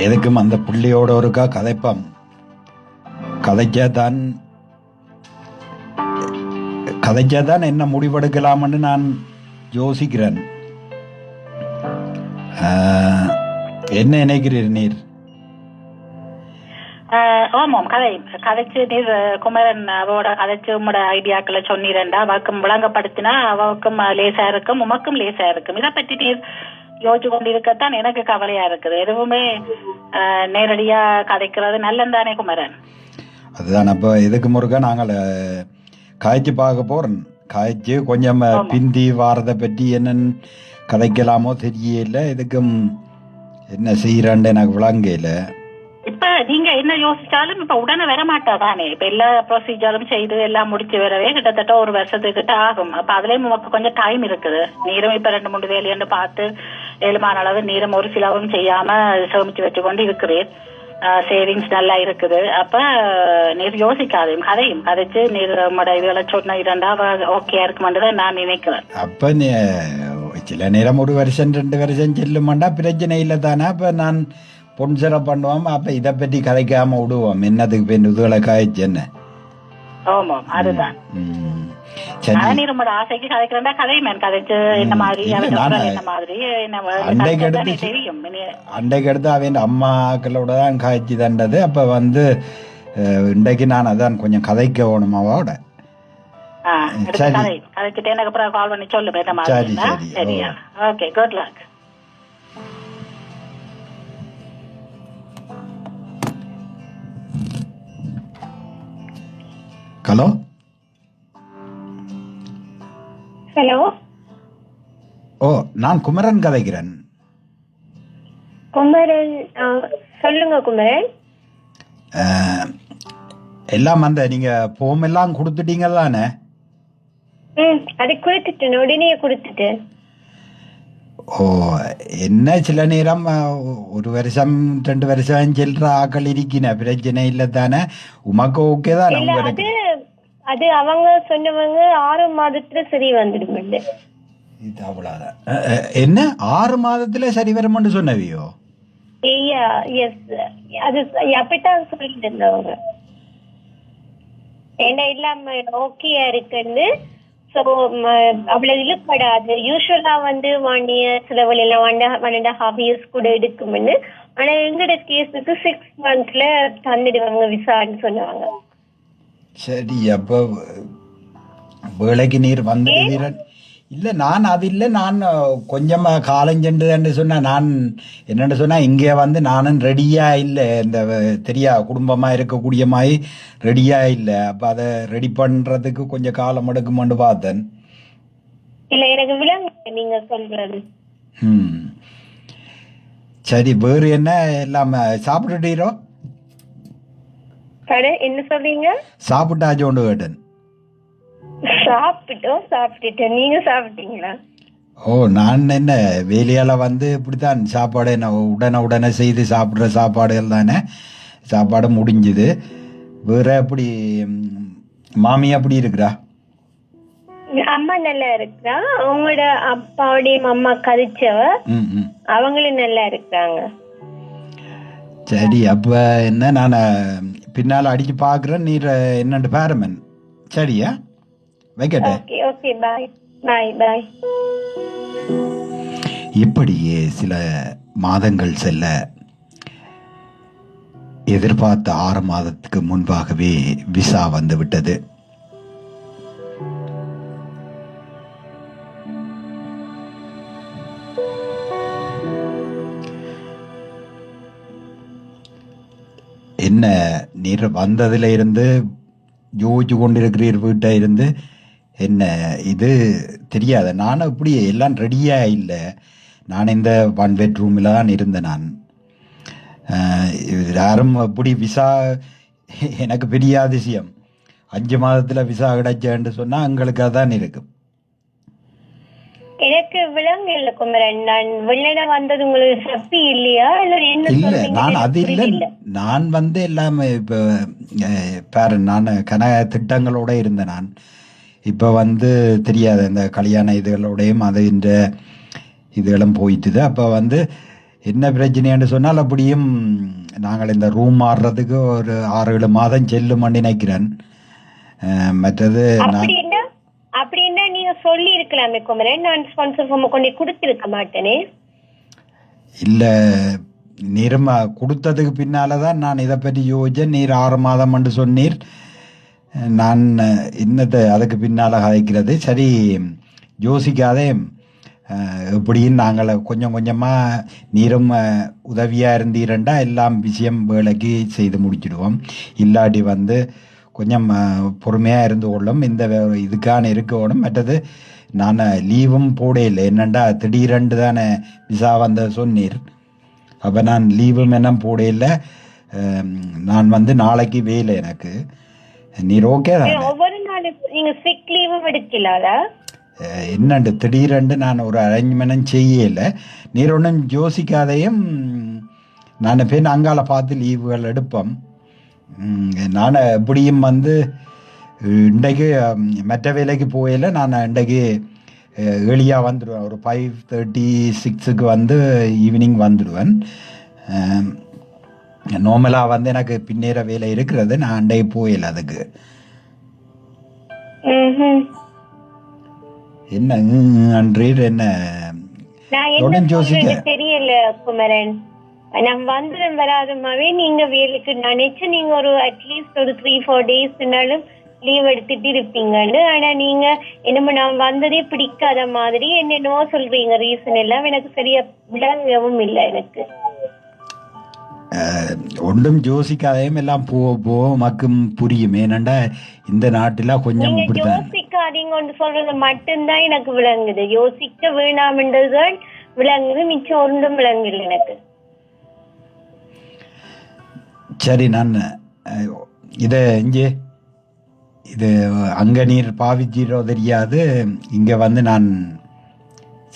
எதுக்கும் அந்த பிள்ளையோட ஒருக்கா கதைப்பம் கதைச்சாதான் கதைச்சாதான் என்ன முடிவெடுக்கலாம்னு நான் யோசிக்கிறேன். என்ன நினைக்கிறீர் நீர்? ஆமாம், கதைச்சு நீர் குமரன் அவரோட கதைச்சு உங்களோட ஐடியாக்களை சொன்னீரண்டா அவக்கும் விளங்கப்படுத்தினா அவருக்கும் லேசா இருக்கும், உமக்கும் லேசா இருக்கும். இதை பற்றி நீர் யோசிச்சு கொண்டிருக்கத்தான் எனக்கு கவலையா இருக்குது. எதுவுமே நேரடியா கதைக்கிறது நல்லந்தானே குமரன்? அதுதான். அப்போ இதுக்கு முருக நாங்கள் காய்ச்சி பார்க்க போறோம். காய்ச்சி கொஞ்சம் பிந்தி வாரதை பற்றி என்னன்னு கதைக்கலாமோ தெரியல. இதுக்கும் என்ன செய்யறான்னு எனக்கு விளங்கல. இப்ப நீங்க என்ன யோசிச்சாலும் இப்ப உடனே வர மாட்டாதானே. இப்ப எல்லா ப்ரொசீஜரும் செய்து எல்லாம் முடிச்சு வரவே கிட்டத்தட்ட ஒரு வருஷத்துக்கிட்ட ஆகும். அப்ப அதுலயும் நமக்கு கொஞ்சம் டைம் இருக்குது. நீரும் இப்ப 2-3 வேலைன்னு பார்த்து 7 அளவு நீரும் ஒரு சிலவும் செய்யாம சேமிச்சு வச்சு கொண்டு இருக்கிறேன். சேவிங்ஸ் நல்லா இருக்குது. அப்ப நீர் யோசிக்காதையும் கதைச்சு நீர் இதுகளை சொன்ன இரண்டா ஓகே இருக்குமென்றுதான் நான் நினைக்கிறேன். அப்ப சில நேரம் 1 வருஷம் 2 வருஷம் செல்லுமாண்டா பிரச்சனை இல்லை தானே. அப்ப நான் பொன்சரை பண்ணுவோம். அப்ப இதை பற்றி கதைக்காம விடுவோம். என்னதுக்கு பெண் இதுகளை காய்ச்சி என்ன? ஆமாம், அதுதான். ஆசைக்கு கதைக்கிறா கதைமேன் கதைச்சு என்ன மாதிரி என்ன மாதிரி அண்டைக்கு எடுத்து அவன் அம்மாக்களோட தான் காய்ச்சி தண்டது. அப்ப இன்றைக்கு நான் அதான் கொஞ்சம் கதைக்க வேணும் அவோட. கதைச்சிட்டு எனக்கு அப்புறம் கால் பண்ணி சொல்லு. சரியா? Okay, good luck. Hello hello. ஓ, நான் குமரன் கதைக்கிறேன். குமரன், சொல்லுங்க குமரன். எல்லாம் நீங்க போம் எல்லாம் கொடுத்துட்டீங்க தானே? அது கொடுத்துட்டேன், உடனே கொடுத்துட்டேன். ஓ, என்ன சில நேரம் 1 வருஷம் 2 வருஷம் செல்ற ஆக்கள் இருக்கின பிரச்சனை இல்லை தானே? உமக்கு ஓகே தானே? அது அவங்க சொன்னவங்க 6 மாதத்துல சரி வந்துடும். இது அவ்வளவுதான். என்ன 6 மாதத்துல சரி வரும்னு சொன்னவியோ? அது அப்படித்தான் சொல்லிட்டு இருந்தவங்க. ஏன்னா இல்லாம ஓகேயா இருக்குன்னு. சோ அவ்வளவு இழுப்படாது. யூஸ்வலா 1 year சிலவள் எல்லாம் 1.5 years கூட எடுக்கும்னு. ஆனா எங்கட கேஸுக்கு 6 monthsல தந்துடுவாங்க விசான்னு சொன்னாங்க. சரி, அப்ப வேலைக்கு நீர் வந்துடுவீரன்? இல்லை, நான் அது இல்லை. நான் கொஞ்சம் காலஞ்சென்று சொன்னா நான் என்னென்னு சொன்னா இங்கே நானும் ரெடியா இல்லை. இந்த தெரியா குடும்பமா இருக்கக்கூடிய மாதிரி ரெடியா இல்லை. அப்ப அதை ரெடி பண்றதுக்கு கொஞ்சம் காலம் எடுக்குமென்று பார்த்தேன். இல்ல, எனக்கு விளங்க நீங்க சொல்றது. சரி, வேறு என்ன எல்லாம் சாப்பிட்டுட்டீரோ? என்ன சொல்றீங்க? சாப்பிட்டாச்சோண்டு கேட்டேன். சாப்பிட்டுட்டேன். நீங்க சாப்பிட்டீங்களா? ஓ, நான் என்ன வேலையால இப்படித்தான் சாப்பாடு என்ன உடனே செய்து சாப்பிட்ற சாப்பாடுகள் தானே. சாப்பாடு முடிஞ்சுது. வேற எப்படி மாமி அப்படி இருக்கிறா? அம்மா நல்லா இருக்கிறா. அவங்களோட அப்பாவுடைய அம்மா கதிச்சவ, அவங்களும் நல்லா இருக்கிறாங்க. சரி, அப்ப என்ன நான் பின்னால அடிச்சு பாக்குறேன். நீர் என்னண்டு பாருமன். சரியா? வைக்கட்டே. Okay, bye bye bye. இப்படியே சில மாதங்கள் செல்ல, எதிர்பார்த்த 6 மாதத்துக்கு முன்பாகவே விசா வந்து விட்டது. என்ன நீர் வந்ததுல இருந்து யோசிச்சு கொண்டிருக்கிறீர் வீட்டை இருந்து? என்ன இது தெரியாத? நானும் இப்படி எல்லாம் ரெடியா இல்லை. நான் இந்த 1 bedroomல தான் இருந்தேன். நான் யாரும் இப்படி விசா எனக்கு பெரிய அதிசயம். 5 மாதத்துல விசா கிடைச்சேன்னு சொன்னா எங்களுக்கு அதான் இருக்கும். எனக்கு விலங்கு இல்ல குமரன். நான் வெளியிட வந்தது உங்களுக்கு சக்தி இல்லையா? இல்ல, நான் அது இல்ல. நான் எல்லாமே இப்ப பாரு, நான் திட்டங்களோட இருந்தேன். நான் இப்ப தெரியாத இந்த கல்யாண இதுகளோடையும் அது இந்த இதுகளும் போயிட்டுது. அப்ப என்ன பிரச்சனைன்னு சொன்னால் அப்படியும் நாங்கள் இந்த ரூம் மாறுறதுக்கு ஒரு 6-7 மாதம் செல்லுமான்னு நினைக்கிறேன். மற்றது நான் அப்படின்னா நீங்க சொல்லி இருக்கலாமே குமரன், நான் ஸ்பான்சர் ஃபார்ம் கொண்டு கொடுத்திருக்க மாட்டேனே. இல்லை, நீரும் கொடுத்ததுக்கு பின்னால தான் நான் இதை பற்றி யோசிச்சேன். நீர் 6 மாதம் என்று சொன்னீர். நான் இன்னத்தை அதுக்கு பின்னால் கதைக்கிறது சரி யோசிக்காதே. எப்படின்னு நாங்கள் கொஞ்சம் கொஞ்சமாக நீரும் உதவியாக இருந்தீரண்டா எல்லாம் விஷயம் வேலைக்கு செய்து முடிச்சிடுவோம். இல்லாட்டி வந்து கொஞ்சம் பொறுமையாக இருந்து கொள்ளும். இந்த இதுக்கான இருக்கணும். மற்றது நான் லீவும் போடையில்லை. என்னண்டா திடீரெண்டு தானே விசா வந்த சொன்னீர். அப்போ நான் லீவும் என்ன போடையில்லை. நான் வந்து நாளைக்கு வேலை எனக்கு. நீர் ஓகே தான்? ஒவ்வொரு நாள் நீங்க சிக் லீவும் எடுக்கலாதா? என்னண்டு திடீரெண்டு நான் ஒரு அரேஞ்ச்மெண்ட்டும் செய்யலை. நீர் ஒன்றும் யோசிக்காதையும் நான் போய் அங்கால பார்த்து லீவுகள் எடுப்போம். நான் எப்படியும் வந்து இன்றைக்கு மற்ற வேலைக்கு போயில நான் இன்றைக்கு ஏர்லியாக வந்துடுவேன். ஒரு 5:36 வந்து ஈவினிங் வந்துடுவேன். நார்மலாக வந்து எனக்கு பின்னேற வேலை இருக்கிறது. நான் அன்றைக்கு போயில அதுக்கு. என்ன அன்றீர் என்ன யோசிக்க தெரியல குமரன். நான் வந்துடும் வராதமாவே நீங்க வேலைக்கு நினைச்சு நீங்க ஒரு அட்லீஸ்ட் ஒரு 3-4 டேஸ்னாலும் லீவ் எடுத்துட்டு இருப்பீங்கன்னு. ஆனா நீங்க என்னமோ நான் வந்ததே பிடிக்காத மாதிரி என்னென்னவோ சொல்றீங்க. ரீசன் எல்லாம் எனக்கு சரியா விளங்கவும் இல்லை. எனக்கு ஒன்றும் யோசிக்காதையும் எல்லாம் போ மக்கும் புரியும். ஏனண்டா இந்த நாட்டில கொஞ்சம் யோசிக்காதீங்க சொல்றது மட்டும்தான் எனக்கு விளங்குது. யோசிக்க வேணாம்ன்றதுதான் விளங்குது, மிச்சம் ஒன்றும் விளங்குது எனக்கு. சரி, நான் இதை இங்கே இது அங்கே நீர் பாவிச்சிரோ தெரியாது. இங்கே வந்து நான்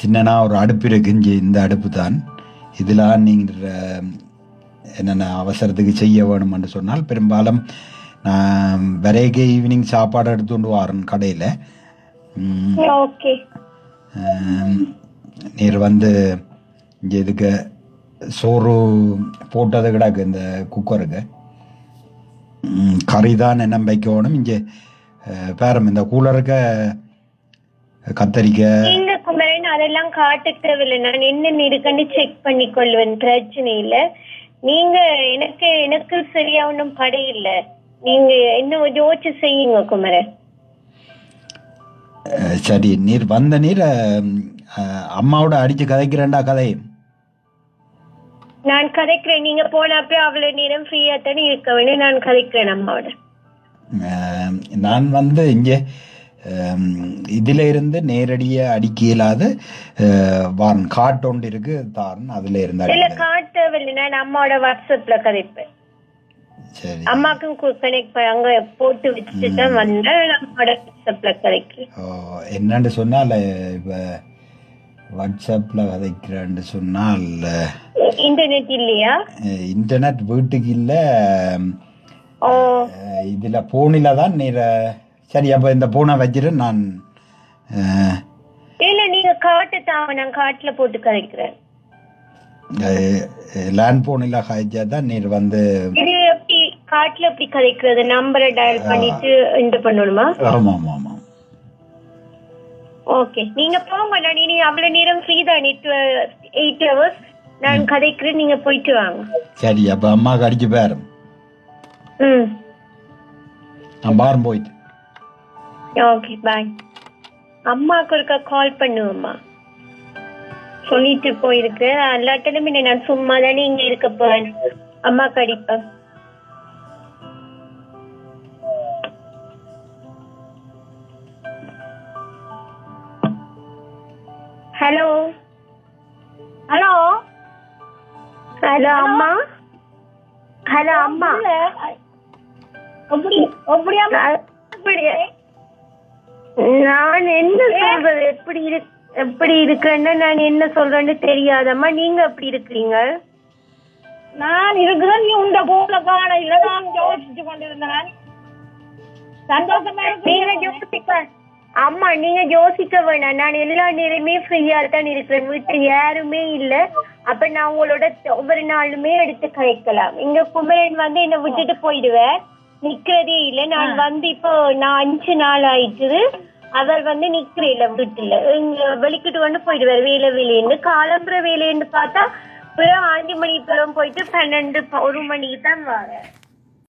சின்னனா ஒரு அடுப்பு இருக்கு. இங்கே இந்த அடுப்பு தான். இதில் நீங்கள் என்னென்ன அவசரத்துக்கு செய்ய வேணும்னு சொன்னால் பெரும்பாலும் நான் வரைக்கு ஈவினிங் சாப்பாடு எடுத்துட்டு வரேன் கடையில். நீர் வந்து இங்கே இதுக்கு சோறு போட்டது கிடக்கு இந்த குக்கருக்கு. கறி தான் என்ன வைக்கணும். இங்கே பேரம் இந்த கூலருக்கு கத்தரிக்காய் குமரன் அதெல்லாம் காட்ட தேவையில்லை. நான் என்னென்ன இருக்குன்னு செக் பண்ணி கொள்வேன், பிரச்சனை இல்லை. நீங்க எனக்கு சரியா ஒன்றும் படையில்ல. நீங்க என்ன யோசிச்சு செய்யுங்க குமரன். சரி, நீர் வந்த நீர் அம்மாவோட அடிச்சு கதைக்கிறேன்டா கதை. நான் கதைக்கிறேன். நீங்க போனப்ப அவ்வளவு நேரம் ஃப்ரீயா தானே இருக்க வேண்டிய. நான் கதைக்கிறேன் அம்மாவோட. நான் வந்து இங்கே இதில் இருந்து நேரடியாக அடிக்க இயலாது. காட்டு ஒன்று இருக்கு தாரன், அதுல இருந்து காட்டவில்லை. நான் அம்மாவோட வாட்ஸ்அப்ல கதைப்பேன். சரி, அம்மாக்கும் கனெக்ட் அங்க போட்டு வச்சுட்டு தான் வந்தேன். அம்மாவோட வாட்ஸ்அப்ல கதைக்கிறேன். என்னன்னு சொன்னால் இப்போ வாட்ஸ்அப்ல கதைக்கிறேன்னு சொன்னால் இன்டர்நெட் இல்லையா? இன்டர்நெட் வீட்டுக்கு இல்லை. இதுல போனில தான் நீர். சரி, அப்ப இந்த போனை வச்சிரு. நான் இல்ல நீங்க காட்டு தாவ, நான் காட்டுல போட்டு கதைக்கிறேன். லேண்ட் போனில கதைச்சா தான் நீர் வந்து இது எப்படி காட்டுல எப்படி கதைக்கிறது? நம்பரை டயல் பண்ணிட்டு இந்த பண்ணணுமா? ஆமா ஆமா ஆமா. ஓகே, நீங்க போங்க. நான் இனி அவ்வளவு நேரம் ஃப்ரீ தான். 8 hours நான் கதைக்கிறேன். நீங்க போயிட்டு வாங்க. சரி, அப்ப அம்மாக்கு அடிச்சு பேரும். நான் பாரம் போயிட்டு. ஓகே, பாய். அம்மாக்கு ஒருக்கா கால் பண்ணுவோம்மா, சொல்லிட்டு போயிருக்கு. எல்லாத்திலும் நான் சும்மா தானே இங்க இருக்க போறேன். அம்மாக்கு அடிப்பேன். ஹலோ ஹலோ ஹலோ அம்மா. ஹலோ அம்மா. நான் என்ன சொல்றது? எப்படி இருக்கேன்னு நான் என்ன சொல்றேன்னு தெரியாதம்மா. நீங்க எப்படி இருக்கிறீங்க? நான் இருக்குதான். நீ உண்ட போல காண இல்ல. நான் யோசிச்சு கொண்டிருந்தேன். சந்தோஷமா நீங்க யோசிக்க ஆமா, நீங்க யோசிக்க வேணாம். நான் எல்லா நேரமே ஃப்ரீயா தான் இருக்கிறேன். வீட்டு யாருமே இல்ல. அப்ப நான் உங்களோட ஒவ்வொரு நாளுமே எடுத்து கழிக்கலாம். இங்க குமரன் வந்து என்ன விட்டுட்டு போயிடுவேன், நிக்கிறதே இல்ல. நான் வந்து இப்போ நான் 5 நாள் ஆயிடுச்சு. அவர் வந்து நிக்கிற இல்ல வீட்டுல, வெளிக்கிட்டு வந்து போயிடுவார் வேலைன்னு. காலம்புற வேலைன்னு பார்த்தா 5 மணிக்கு போயிட்டு 12 1 மணிக்கு தான் வர.